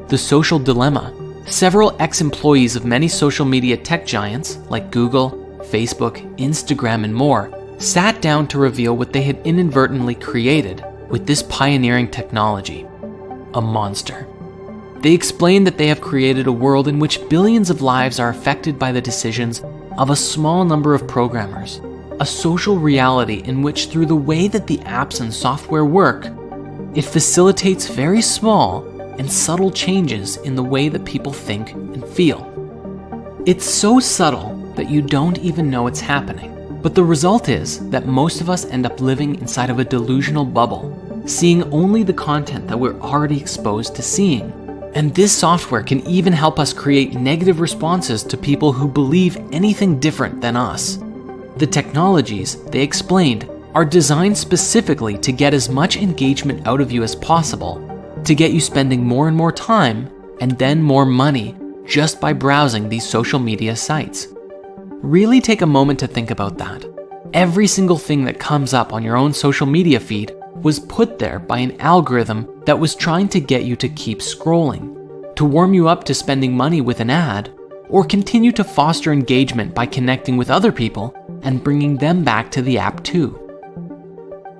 the social dilemma. Several ex-employees of many social media tech giants like Google, Facebook, Instagram, and more sat down to reveal what they had inadvertently created with this pioneering technology: a monster. They explained that they have created a world in which billions of lives are affected by the decisions of a small number of programmers, a social reality in which, through the way that the apps and software work, it facilitates very small and subtle changes in the way that people think and feel. It's so subtle that you don't even know it's happening. But the result is that most of us end up living inside of a delusional bubble, seeing only the content that we're already exposed to seeing. And this software can even help us create negative responses to people who believe anything different than us. The technologies, they explained, are designed specifically to get as much engagement out of you as possible, to get you spending more and more time and then more money just by browsing these social media sites. Really take a moment to think about that. Every single thing that comes up on your own social media feed was put there by an algorithm that was trying to get you to keep scrolling, to warm you up to spending money with an ad, or continue to foster engagement by connecting with other people and bringing them back to the app too.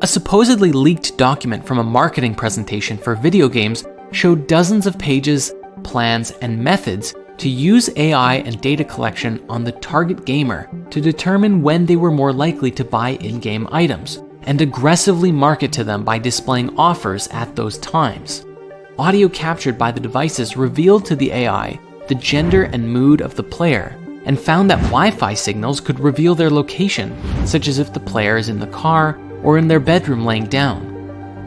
A supposedly leaked document from a marketing presentation for video games showed dozens of pages, plans, and methods to use AI and data collection on the target gamer to determine when they were more likely to buy in-game items, and aggressively market to them by displaying offers at those times. Audio captured by the devices revealed to the AI the gender and mood of the player, and found that Wi-Fi signals could reveal their location, such as if the player is in the car or in their bedroom laying down.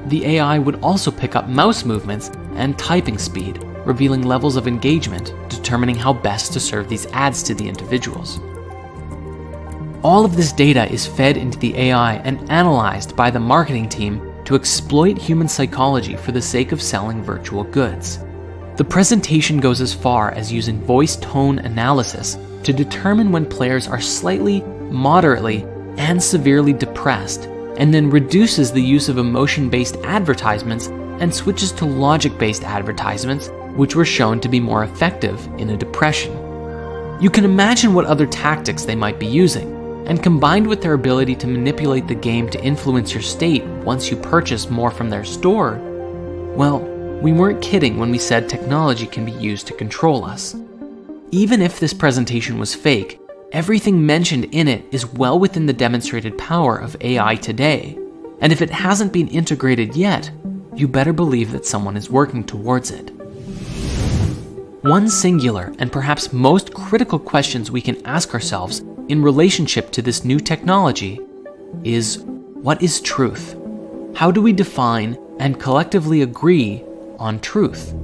The AI would also pick up mouse movements and typing speed, revealing levels of engagement, determining how best to serve these ads to the individuals. All of this data is fed into the AI and analyzed by the marketing team to exploit human psychology for the sake of selling virtual goods. The presentation goes as far as using voice tone analysis to determine when players are slightly, moderately, and severely depressed, and then reduces the use of emotion-based advertisements and switches to logic-based advertisements, which were shown to be more effective in a depression. You can imagine what other tactics they might be using, and combined with their ability to manipulate the game to influence your state once you purchase more from their store, well, we weren't kidding when we said technology can be used to control us. Even if this presentation was fake, everything mentioned in it is well within the demonstrated power of AI today, and if it hasn't been integrated yet, you better believe that someone is working towards it. One singular and perhaps most critical questions we can ask ourselves in relationship to this new technology is, what is truth? How do we define and collectively agree on truth?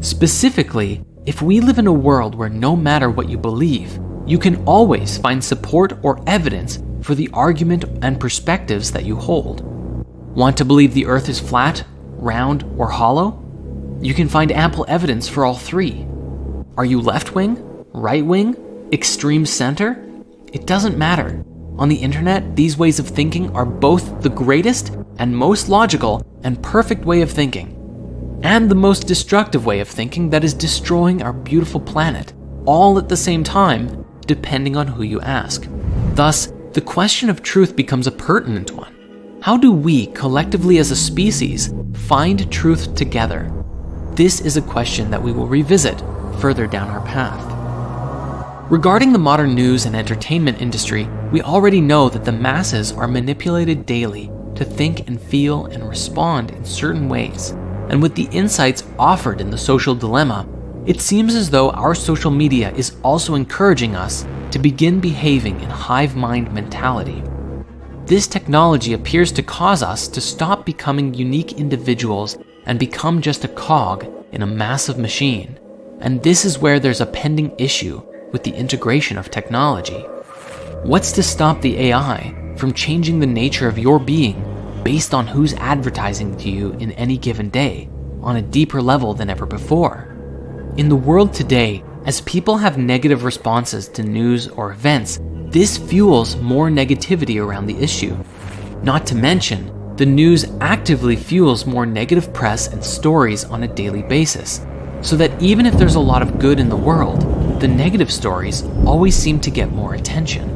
Specifically, if we live in a world where no matter what you believe, you can always find support or evidence for the argument and perspectives that you hold. Want to believe the earth is flat, round, or hollow? You can find ample evidence for all three. Are you left-wing, right-wing, extreme center? It doesn't matter. On the internet, these ways of thinking are both the greatest and most logical and perfect way of thinking, and the most destructive way of thinking that is destroying our beautiful planet, all at the same time, depending on who you ask. Thus, the question of truth becomes a pertinent one. How do we, collectively as a species, find truth together? This is a question that we will revisit further down our path. Regarding the modern news and entertainment industry, we already know that the masses are manipulated daily to think and feel and respond in certain ways. And with the insights offered in the social dilemma, it seems as though our social media is also encouraging us to begin behaving in hive mind mentality. This technology appears to cause us to stop becoming unique individuals and become just a cog in a massive machine. And this is where there's a pending issue with the integration of technology. What's to stop the AI from changing the nature of your being based on who's advertising to you in any given day on a deeper level than ever before? In the world today, as people have negative responses to news or events, this fuels more negativity around the issue. Not to mention, the news actively fuels more negative press and stories on a daily basis. so that even if there's a lot of good in the world, the negative stories always seem to get more attention.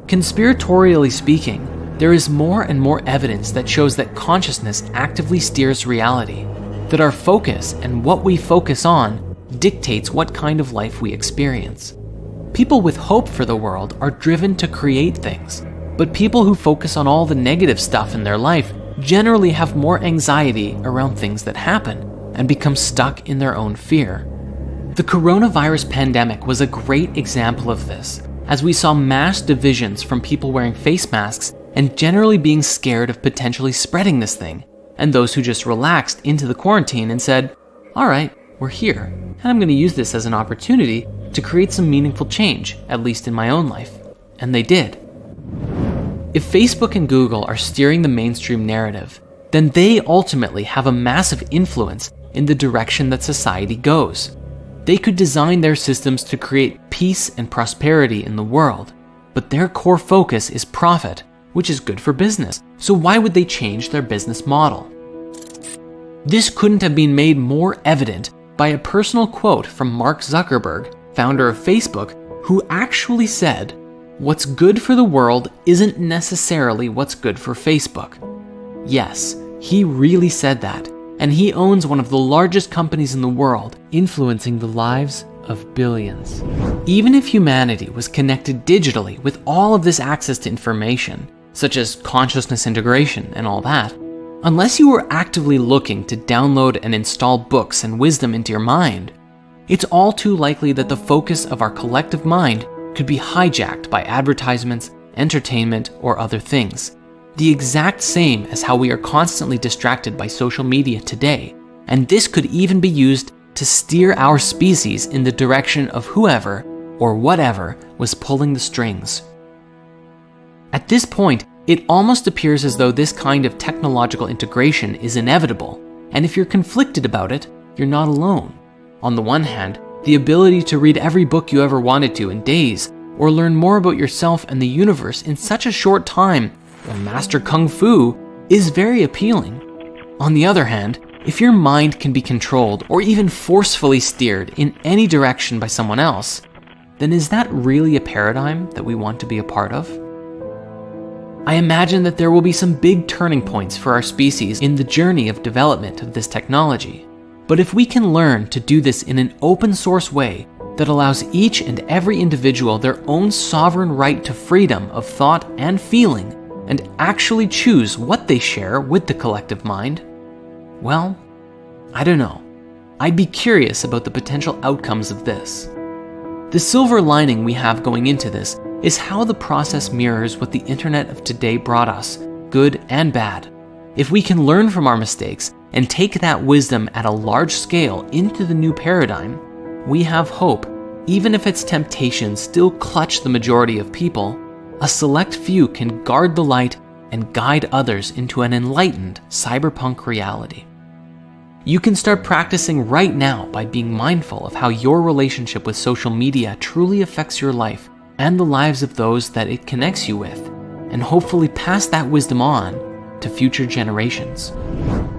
Conspiratorially speaking, there is more and more evidence that shows that consciousness actively steers reality, that our focus and what we focus on dictates what kind of life we experience. People with hope for the world are driven to create things, but people who focus on all the negative stuff in their life generally have more anxiety around things that happen and become stuck in their own fear. The coronavirus pandemic was a great example of this, as we saw mass divisions from people wearing face masks and generally being scared of potentially spreading this thing, and those who just relaxed into the quarantine and said, all right, we're here, and I'm going to use this as an opportunity to create some meaningful change, at least in my own life. And they did. If Facebook and Google are steering the mainstream narrative, then they ultimately have a massive influence in the direction that society goes. They could design their systems to create peace and prosperity in the world, but their core focus is profit, which is good for business. So why would they change their business model? This couldn't have been made more evident by a personal quote from Mark Zuckerberg, founder of Facebook, who actually said, "What's good for the world isn't necessarily what's good for Facebook." Yes, he really said that, and he owns one of the largest companies in the world, influencing the lives of billions. Even if humanity was connected digitally with all of this access to information, such as consciousness integration and all that, unless you were actively looking to download and install books and wisdom into your mind, it's all too likely that the focus of our collective mind could be hijacked by advertisements, entertainment, or other things. The exact same as how we are constantly distracted by social media today, and this could even be used to steer our species in the direction of whoever or whatever was pulling the strings. At this point, it almost appears as though this kind of technological integration is inevitable, and if you're conflicted about it, you're not alone. On the one hand, the ability to read every book you ever wanted to in days, or learn more about yourself and the universe in such a short time, or master Kung Fu, is very appealing. On the other hand, if your mind can be controlled or even forcefully steered in any direction by someone else, then is that really a paradigm that we want to be a part of? I imagine that there will be some big turning points for our species in the journey of development of this technology. But if we can learn to do this in an open source way that allows each and every individual their own sovereign right to freedom of thought and feeling, and actually choose what they share with the collective mind, well, I don't know. I'd be curious about the potential outcomes of this. The silver lining we have going into this is how the process mirrors what the internet of today brought us, good and bad. If we can learn from our mistakes and take that wisdom at a large scale into the new paradigm, we have hope. Even if its temptations still clutch the majority of people, a select few can guard the light and guide others into an enlightened cyberpunk reality. You can start practicing right now by being mindful of how your relationship with social media truly affects your life and the lives of those that it connects you with, and hopefully pass that wisdom on to future generations.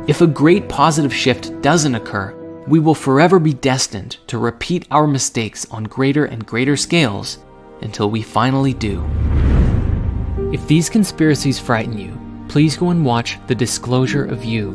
If a great positive shift doesn't occur, we will forever be destined to repeat our mistakes on greater and greater scales until we finally do. If these conspiracies frighten you, please go and watch The Disclosure of You